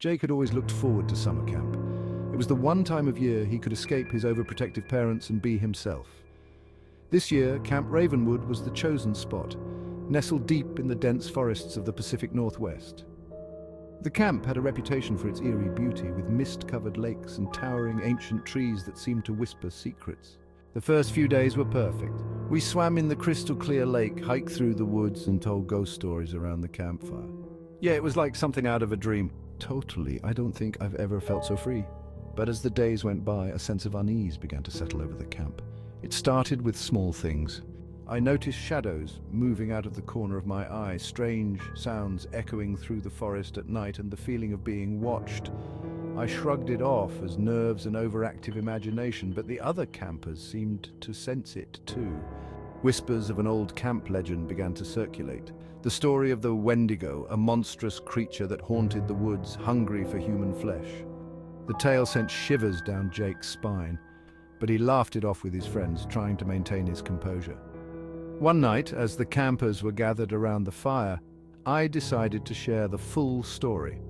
Jake had always looked forward to summer camp. It was the one time of year he could escape his overprotective parents and be himself. This year, Camp Ravenwood was the chosen spot, nestled deep in the dense forests of the Pacific Northwest. The camp had a reputation for its eerie beauty, with mist-covered lakes and towering ancient trees that seemed to whisper secrets. The first few days were perfect. We swam in the crystal-clear lake, hiked through the woods, and told ghost stories around the campfire. Yeah, it was like something out of a dream. Totally, I don't think I've ever felt so free. But as the days went by, a sense of unease began to settle over the camp. It started with small things. I noticed shadows moving out of the corner of my eye, strange sounds echoing through the forest at night, and the feeling of being watched. I shrugged it off as nerves and overactive imagination, but the other campers seemed to sense it too. Whispers of an old camp legend began to circulate. The story of the Wendigo, a monstrous creature that haunted the woods, hungry for human flesh. The tale sent shivers down Jake's spine, but he laughed it off with his friends, trying to maintain his composure. One night, as the campers were gathered around the fire, I decided to share the full story.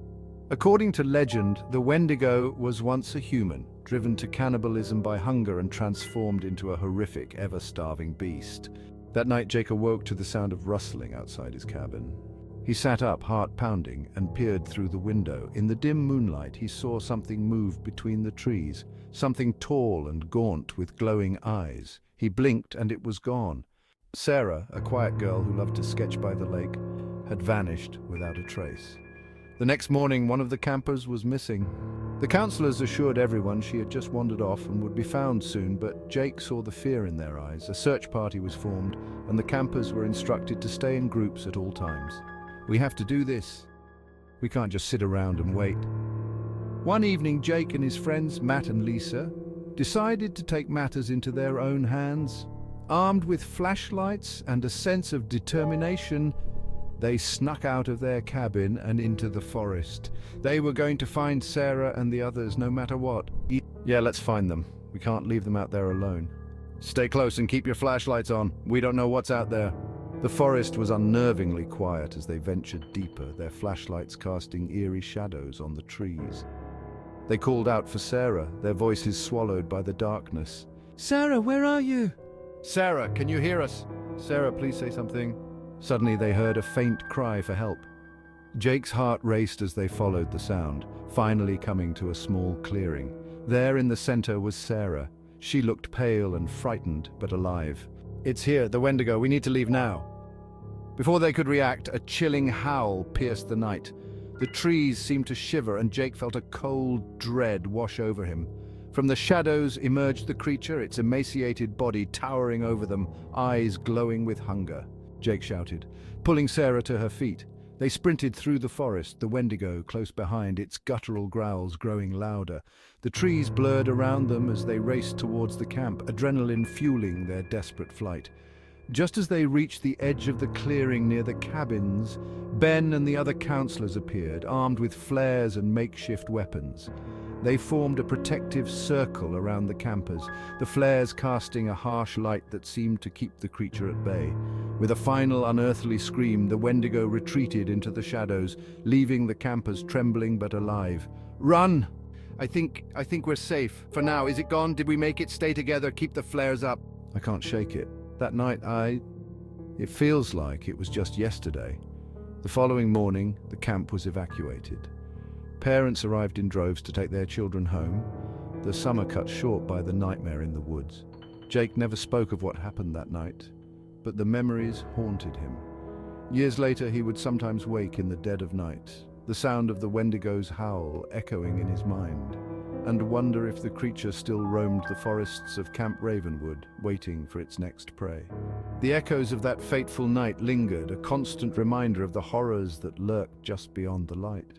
According to legend, the Wendigo was once a human, driven to cannibalism by hunger and transformed into a horrific, ever-starving beast. That night, Jake awoke to the sound of rustling outside his cabin. He sat up, heart pounding, and peered through the window. In the dim moonlight, he saw something move between the trees, something tall and gaunt with glowing eyes. He blinked and it was gone. Sarah, a quiet girl who loved to sketch by the lake, had vanished without a trace. The next morning, one of the campers was missing. The counselors assured everyone she had just wandered off and would be found soon, but Jake saw the fear in their eyes. A search party was formed, and the campers were instructed to stay in groups at all times. We have to do this. We can't just sit around and wait. One evening, Jake and his friends, Matt and Lisa, decided to take matters into their own hands. Armed with flashlights and a sense of determination, they snuck out of their cabin and into the forest. They were going to find Sarah and the others no matter what. Yeah, let's find them. We can't leave them out there alone. Stay close and keep your flashlights on. We don't know what's out there. The forest was unnervingly quiet as they ventured deeper, their flashlights casting eerie shadows on the trees. They called out for Sarah, their voices swallowed by the darkness. "Sarah, where are you?" "Sarah, can you hear us? Sarah, please say something." Suddenly they heard a faint cry for help. Jake's heart raced as they followed the sound, finally coming to a small clearing. There in the center was Sarah. She looked pale and frightened, but alive. "It's here, the Wendigo. We need to leave now." Before they could react, a chilling howl pierced the night. The trees seemed to shiver, and Jake felt a cold dread wash over him. From the shadows emerged the creature, its emaciated body towering over them, eyes glowing with hunger. Jake shouted, pulling Sarah to her feet. They sprinted through the forest, the Wendigo close behind, its guttural growls growing louder. The trees blurred around them as they raced towards the camp, adrenaline fueling their desperate flight. Just as they reached the edge of the clearing near the cabins, Ben and the other counselors appeared, armed with flares and makeshift weapons. They formed a protective circle around the campers, the flares casting a harsh light that seemed to keep the creature at bay. With a final unearthly scream, the Wendigo retreated into the shadows, leaving the campers trembling but alive. "Run! I think we're safe. For now, is it gone? Did we make it? Stay together, keep the flares up." I can't shake it. That night, it feels like it was just yesterday. The following morning, the camp was evacuated. Parents arrived in droves to take their children home, the summer cut short by the nightmare in the woods. Jake never spoke of what happened that night, but the memories haunted him. Years later, he would sometimes wake in the dead of night, the sound of the Wendigo's howl echoing in his mind, and wonder if the creature still roamed the forests of Camp Ravenwood, waiting for its next prey. The echoes of that fateful night lingered, a constant reminder of the horrors that lurked just beyond the light.